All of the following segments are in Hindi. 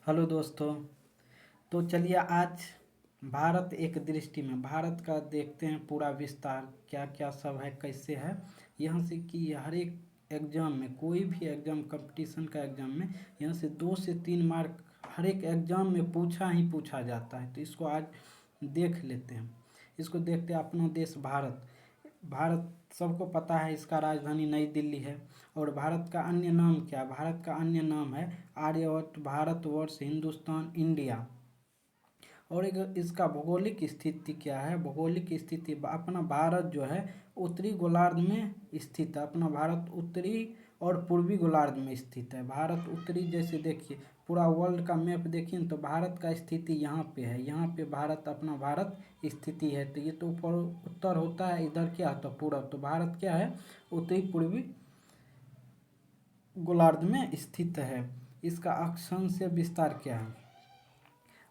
हेलो दोस्तों। तो चलिए आज भारत एक दृष्टि में भारत का देखते हैं पूरा विस्तार, क्या क्या सब है, कैसे है। यहाँ से कि हर एक एग्ज़ाम में, कोई भी एग्ज़ाम, कंपटीशन का एग्ज़ाम में यहाँ से 2 से 3 मार्क हर एक एग्ज़ाम में पूछा ही पूछा जाता है। तो इसको आज देख लेते हैं। इसको देखते हैं। अपना देश भारत, भारत सबको पता है, इसका राजधानी नई दिल्ली है। और भारत का अन्य नाम क्या है? भारत का अन्य नाम है आर्यभट्ट, भारतवर्ष, हिंदुस्तान, इंडिया। और एक इसका भौगोलिक स्थिति क्या है? भौगोलिक स्थिति अपना भारत जो है उत्तरी गोलार्ध में स्थित है। अपना भारत उत्तरी और पूर्वी गोलार्ध में स्थित है। भारत उत्तरी, जैसे देखिए पूरा वर्ल्ड का मैप देखिए तो भारत का स्थिति यहाँ पे है। यहाँ पे भारत, अपना भारत स्थिति है। तो ये तो ऊपर उत्तर होता है, इधर क्या होता है? पूरब। तो भारत क्या है? उत्तरी पूर्वी गोलार्ध में स्थित है। इसका अक्षांशीय विस्तार क्या है?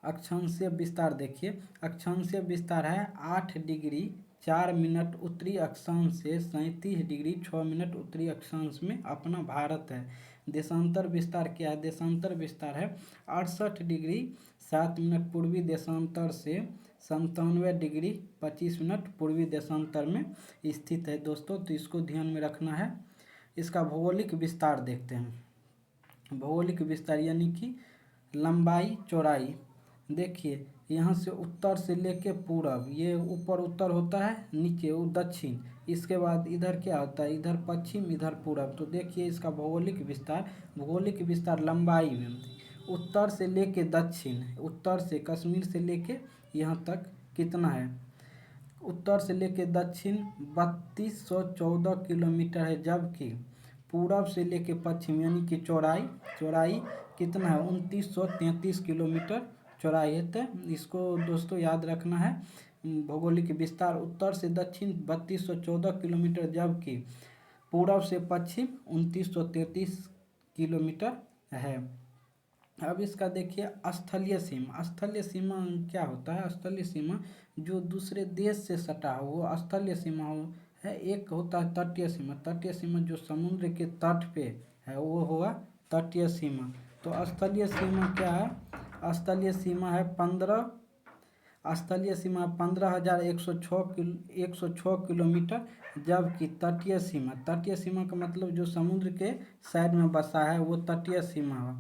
अक्षांशीय विस्तार देखिए, अक्षांशीय विस्तार है 8 डिग्री 4 मिनट उत्तरी अक्षांश से 37 डिग्री 6 मिनट उत्तरी अक्षांश में अपना भारत है। देशांतर विस्तार क्या है? देशांतर विस्तार है 68 डिग्री 7 मिनट पूर्वी देशांतर से 97 डिग्री 25 मिनट पूर्वी देशांतर में स्थित है दोस्तों। तो इसको ध्यान में रखना है। इसका भौगोलिक विस्तार देखते हैं। भौगोलिक विस्तार यानी कि लंबाई चौड़ाई। देखिए यहाँ से उत्तर से लेके पूरब, ये ऊपर उत्तर होता है, नीचे वो दक्षिण। इसके बाद इधर क्या होता है? इधर पश्चिम, इधर पूरब। तो देखिए इसका भौगोलिक विस्तार, भौगोलिक विस्तार लंबाई में उत्तर से लेके दक्षिण, उत्तर से कश्मीर से लेके यहाँ तक कितना है? उत्तर से लेके दक्षिण 3214 किलोमीटर है। जबकि पूरब से लेके पश्चिम यानी कि चौड़ाई कितना है? 2933 किलोमीटर चौड़ाई है। तो इसको दोस्तों याद रखना है। भौगोलिक विस्तार उत्तर से दक्षिण 3214 किलोमीटर, जबकि पूरब से पश्चिम 2933 किलोमीटर है। अब इसका देखिए स्थलीय सीमा। स्थलीय सीमा क्या होता है? स्थलीय सीमा जो दूसरे देश से सटा हो वो स्थलीय सीमा है। एक होता है तटीय सीमा। तटीय सीमा जो समुद्र के तट पे है वो हुआ तटीय सीमा। तो स्थलीय सीमा क्या है? स्थलीय सीमा है 15,106 किलोमीटर। जबकि तटीय सीमा का मतलब जो समुद्र के साइड में बसा है वो तटीय सीमा है।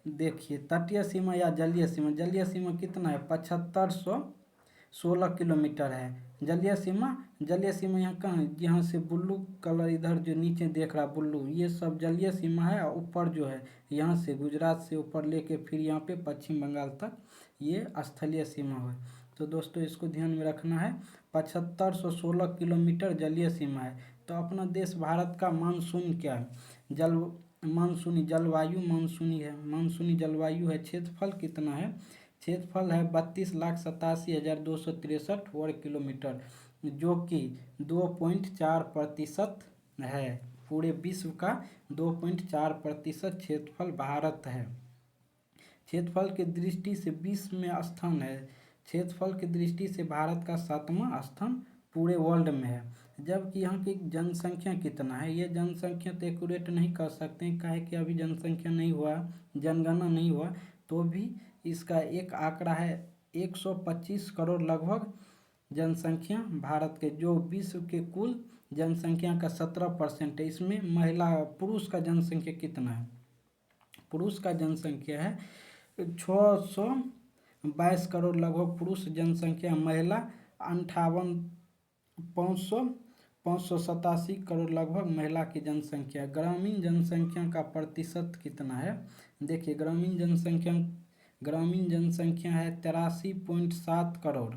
देखिए तटीय सीमा या जलीय सीमा कितना है? 7516 किलोमीटर है जलीय सीमा यहाँ कहाँ है? यहाँ से ब्लू कलर इधर जो नीचे देख रहा ब्लू, ये सब जलीय सीमा है। और ऊपर जो है यहाँ से गुजरात से ऊपर लेके फिर यहाँ पे पश्चिम बंगाल तक ये स्थलीय सीमा है। तो दोस्तों इसको ध्यान में रखना है। 7516 किलोमीटर जलीय सीमा है। तो अपना देश भारत का मानसून क्या है? मानसूनी जलवायु मानसूनी है। मानसूनी जलवायु है। क्षेत्रफल कितना है? क्षेत्रफल है 32,87,263 वर्ग किलोमीटर, जो कि 2.4% है। पूरे विश्व का 2.4% क्षेत्रफल भारत है। क्षेत्रफल की दृष्टि से विश्व में स्थान है। क्षेत्रफल की दृष्टि से भारत का 7वां स्थान पूरे वर्ल्ड में है। जबकि यहाँ की जनसंख्या कितना है? ये जनसंख्या तो एक्यूरेट नहीं कर सकते हैं, काहे कि अभी जनसंख्या नहीं हुआ, जनगणना नहीं हुआ। तो भी इसका एक आंकड़ा है 125 करोड़ लगभग जनसंख्या भारत के, जो विश्व के कुल जनसंख्या का 17% है। इसमें पुरुष का जनसंख्या कितना है? पुरुष का जनसंख्या है 622 करोड़ लगभग पुरुष जनसंख्या। महिला 587 करोड़ लगभग महिला की जनसंख्या। ग्रामीण जनसंख्या का प्रतिशत कितना है? देखिए ग्रामीण जनसंख्या है 83.7 करोड़,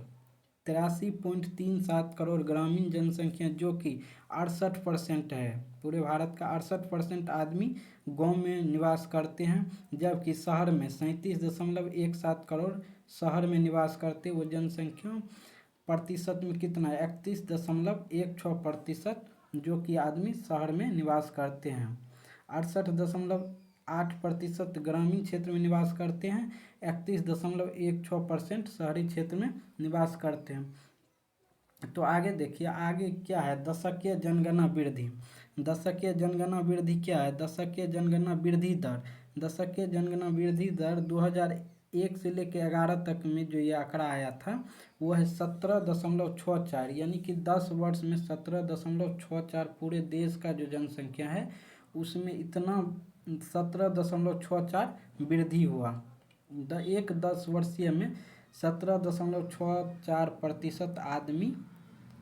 83.37 करोड़ ग्रामीण जनसंख्या, जो कि 68% है। पूरे भारत का 68% आदमी गांव में निवास करते हैं। जबकि शहर में 37.17 करोड़ शहर में निवास करते। वो जनसंख्या प्रतिशत में कितना है? 31.16% जो कि आदमी शहर में निवास करते हैं। 68.8% ग्रामीण क्षेत्र में निवास करते हैं। 31.16% शहरी क्षेत्र में निवास करते हैं। तो आगे देखिए, आगे क्या है? दशकीय जनगणना वृद्धि। दशकीय जनगणना वृद्धि क्या है? दशकीय जनगणना वृद्धि दर। दशकीय जनगणना वृद्धि दर 2001 से लेकर 11 तक में जो ये आंकड़ा आया था वो है 17.64, यानी कि 10 वर्ष में 17.64 पूरे देश का जो जनसंख्या है उसमें इतना 17.64 वृद्धि हुआ। 10 वर्षीय में 17.64% आदमी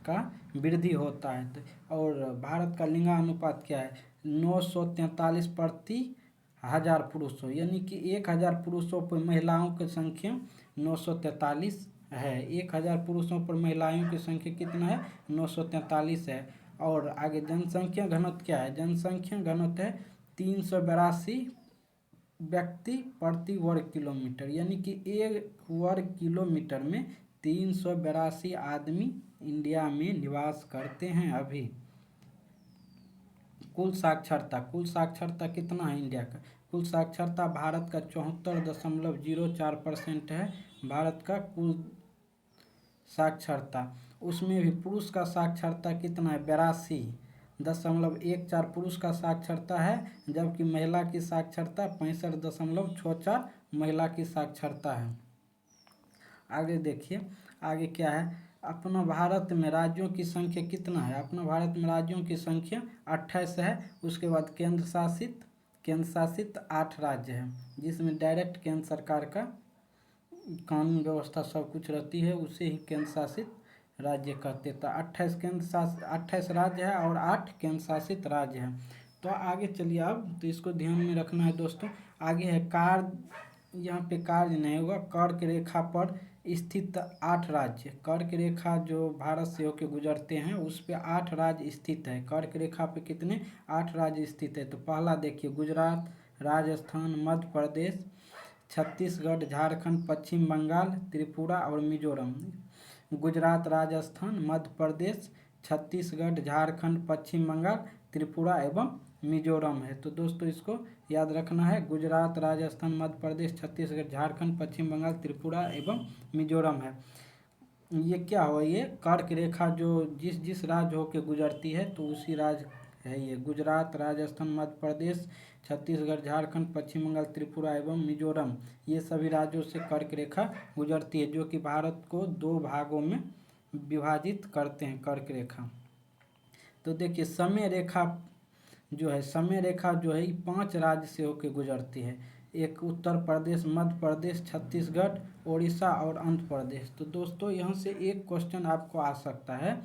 का वृद्धि होता है। और भारत का लिंगानुपात क्या है, 943 प्रति 1000 पुरुषों, यानी कि 1000 पुरुषों पर महिलाओं की संख्या 943 है। 1000 पुरुषों पर महिलाओं की संख्या कितना है, 943 है। और आगे जनसंख्या घनत्व क्या है, जनसंख्या घनत्व है 382 व्यक्ति प्रति वर्ग किलोमीटर, यानी कि 1 वर्ग किलोमीटर में 382 आदमी इंडिया में निवास करते हैं अभी। कुल साक्षरता कितना है इंडिया का, कुल साक्षरता भारत का 74.04% है भारत का कुल साक्षरता। उसमें भी पुरुष का साक्षरता कितना है, 82.14 पुरुष का साक्षरता है, जबकि महिला की साक्षरता 65.64 महिला की साक्षरता है। आगे देखिए, आगे क्या है, अपना भारत में राज्यों की संख्या कितना है, अपना भारत में राज्यों की संख्या 28 है। उसके बाद केंद्र शासित 8 राज्य हैं, जिसमें डायरेक्ट केंद्र सरकार का कानून व्यवस्था सब कुछ रहती है, उसे ही केंद्र शासित राज्य कहते। तो 28 राज्य है और 8 केंद्र शासित राज्य हैं। तो आगे चलिए, अब तो इसको ध्यान में रखना है दोस्तों। आगे है कार्य, यहाँ पे कार्य नहीं होगा, कर्क रेखा पर स्थित 8 राज्य, कर्क रेखा जो भारत से होकर गुजरते हैं उस पे 8 राज्य स्थित है। कर्क रेखा पे कितने, 8 राज्य स्थित है। तो पहला देखिए, गुजरात, राजस्थान, मध्य प्रदेश, छत्तीसगढ़, झारखंड, पश्चिम बंगाल, त्रिपुरा और मिजोरम। गुजरात, राजस्थान, मध्य प्रदेश, छत्तीसगढ़, झारखंड, पश्चिम बंगाल, त्रिपुरा एवं मिजोरम है। तो दोस्तों इसको याद रखना है, गुजरात, राजस्थान, मध्य प्रदेश, छत्तीसगढ़, झारखंड, पश्चिम बंगाल, त्रिपुरा एवं मिजोरम है। ये क्या हो, ये कर्क रेखा जो जिस राज्य होके गुजरती है तो उसी राज्य है ये। गुजरात, राजस्थान, मध्य प्रदेश, छत्तीसगढ़, झारखंड, पश्चिम बंगाल, त्रिपुरा एवं मिजोरम, ये सभी राज्यों से कर्क रेखा गुजरती है, जो कि भारत को 2 भागों में विभाजित करते हैं कर्क रेखा। तो देखिए, समय रेखा जो है ये 5 राज्य से होकर गुजरती है। एक उत्तर प्रदेश, मध्य प्रदेश, छत्तीसगढ़, उड़ीसा और आंध्र प्रदेश। तो दोस्तों यहाँ से एक क्वेश्चन आपको आ सकता है,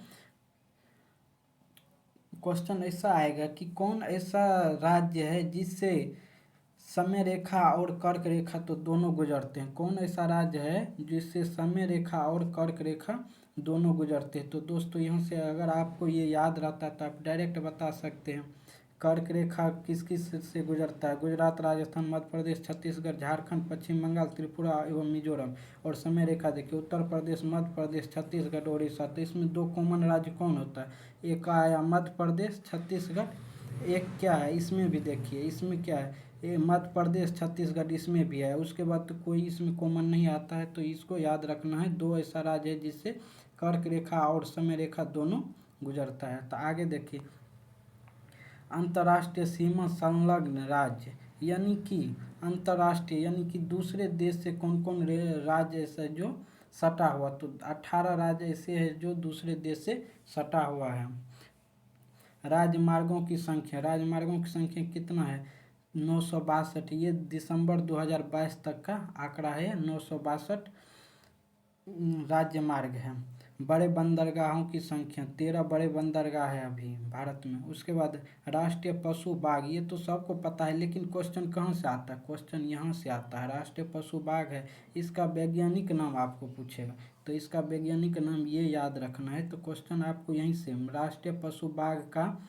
क्वेश्चन ऐसा आएगा कि कौन ऐसा राज्य है जिससे समय रेखा और कर्क रेखा तो दोनों गुजरते हैं, कौन ऐसा राज्य है जिससे समय रेखा और कर्क रेखा दोनों गुजरते हैं। तो दोस्तों यहाँ से अगर आपको ये याद रहता है तो आप डायरेक्ट बता सकते हैं कर्क रेखा किस किस से गुजरता है, गुजरात, राजस्थान, मध्य प्रदेश, छत्तीसगढ़, झारखंड, पश्चिम बंगाल, त्रिपुरा एवं मिजोरम। और समय रेखा देखिए, उत्तर प्रदेश, मध्य प्रदेश, छत्तीसगढ़, उड़ीसा। तो इसमें 2 कॉमन राज्य कौन होता है, एक आया मध्य प्रदेश, छत्तीसगढ़, एक क्या है इसमें भी देखिए, इसमें क्या है, ये मध्य प्रदेश, छत्तीसगढ़ इसमें भी है। उसके बाद तो कोई इसमें कॉमन नहीं आता है। तो इसको याद रखना है, 2 ऐसा राज्य है जिससे कर्क रेखा और समय रेखा दोनों गुजरता है। तो आगे देखिए, अंतर्राष्ट्रीय सीमा संलग्न राज्य, यानी कि अंतर्राष्ट्रीय यानी कि दूसरे देश से कौन कौन राज्य ऐसा जो सटा हुआ। तो 18 राज्य ऐसे हैं जो दूसरे देश से सटा हुआ है। राजमार्गों की संख्या कितना है, 962। ये दिसंबर 2022 तक का आंकड़ा है, 962 राज्य मार्ग है। बड़े बंदरगाहों की संख्या 13 बड़े बंदरगाह है अभी भारत में। उसके बाद राष्ट्रीय पशु बाग, ये तो सबको पता है, लेकिन क्वेश्चन कहाँ से आता है, क्वेश्चन यहाँ से आता है। राष्ट्रीय पशु बाग है, इसका वैज्ञानिक नाम आपको पूछेगा, तो इसका वैज्ञानिक नाम ये याद रखना है। तो क्वेश्चन आपको यहीं से राष्ट्रीय पशु बाग का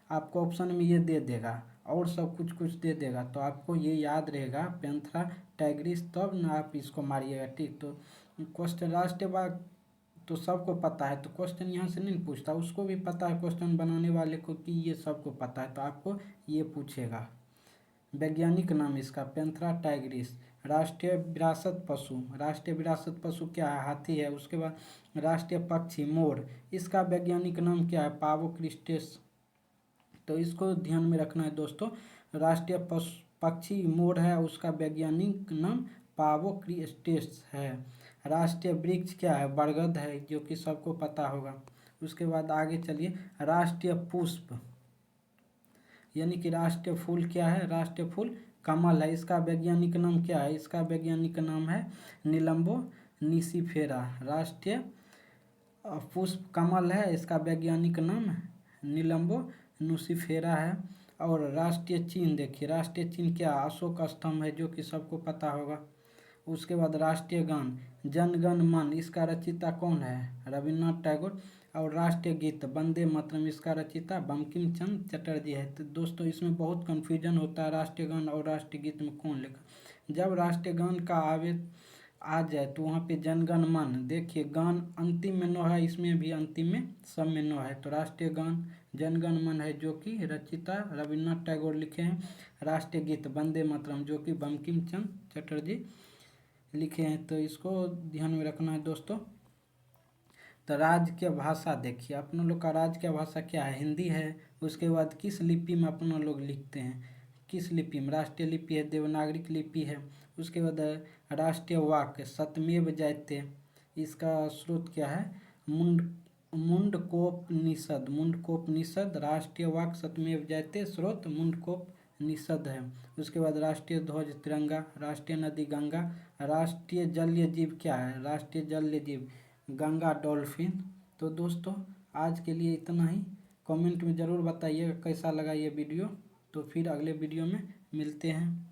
आपको ऑप्शन में ये दे देगा और सब कुछ दे देगा, तो आपको ये याद रहेगा पैंथरा टाइग्रिस, तब ना आप इसको मारिएगा, ठीक। तो क्वेश्चन राष्ट्रीय बाग तो सबको पता है, तो क्वेश्चन यहाँ से नहीं पूछता, उसको भी पता है क्वेश्चन बनाने वाले को कि ये सबको पता है, तो आपको ये पूछेगा। वैज्ञानिक नाम इसका पैंथरा टाइग्रिस। राष्ट्रीय विरासत पशु क्या है, हाथी है। उसके बाद राष्ट्रीय पक्षी मोर, इसका वैज्ञानिक नाम क्या है, पावो क्रिस्टेस। तो इसको ध्यान में रखना है दोस्तों। राष्ट्रीय पक्षी मोर है उसका वैज्ञानिक नाम पावो क्रिस्टेस है। राष्ट्रीय वृक्ष क्या है? बरगद है, जो कि सबको पता होगा। उसके बाद आगे चलिए, राष्ट्रीय पुष्प यानी कि राष्ट्रीय फूल क्या है? राष्ट्रीय फूल कमल है। इसका वैज्ञानिक नाम क्या है? इसका वैज्ञानिक नाम है नीलम्बो निसिफेरा। राष्ट्रीय पुष्प कमल है, इसका वैज्ञानिक नाम नीलम्बो निसिफेरा है। और राष्ट्रीय चिन्ह देखिए, राष्ट्रीय चिन्ह क्या? अशोक स्तंभ है, जो कि सबको पता होगा। उसके बाद राष्ट्रीय गान जन गण मन, इसका रचयिता कौन है? रविन्द्रनाथ टैगोर। और राष्ट्रीय गीत वंदे मातरम, इसका रचयिता बंकिम चंद्र चटर्जी है। तो दोस्तों इसमें बहुत कन्फ्यूजन होता है राष्ट्रीय गान और राष्ट्रीय गीत में कौन लिखा। जब राष्ट्रीय गान का आ जाए तो वहाँ पे जनगण मन, देखिए गान अंतिम में नो है, इसमें भी अंतिम में सब में नो है। तो राष्ट्रीय गान जनगण मन है, जो कि रचयिता रविन्द्रनाथ टैगोर लिखे हैं। राष्ट्रीय गीत वंदे मातरम, जो कि बंकिम चंद्र चटर्जी लिखे हैं। तो इसको ध्यान में रखना है दोस्तों। तो राजकीय भाषा देखिए, अपना लोग का राजकीय भाषा क्या है? हिंदी है। उसके बाद किस लिपि में अपना लोग लिखते हैं? किस लिपि में? राष्ट्रीय लिपि है, देवनागरिक लिपि है। उसके बाद राष्ट्रीय वाक्य सत्यमेव जयते, इसका स्रोत क्या है? मुंडकोपनिषद। मुंडकोपनिषद राष्ट्रीय वाक्य सत्यमेव जयते, स्रोत मुंडकोपनिषद है। उसके बाद राष्ट्रीय ध्वज तिरंगा, राष्ट्रीय नदी गंगा। राष्ट्रीय जलीय जीव क्या है? राष्ट्रीय जलीय जीव गंगा डॉल्फिन। तो दोस्तों आज के लिए इतना ही। कमेंट में ज़रूर बताइएगा कैसा लगा ये वीडियो। तो फिर अगले वीडियो में मिलते हैं।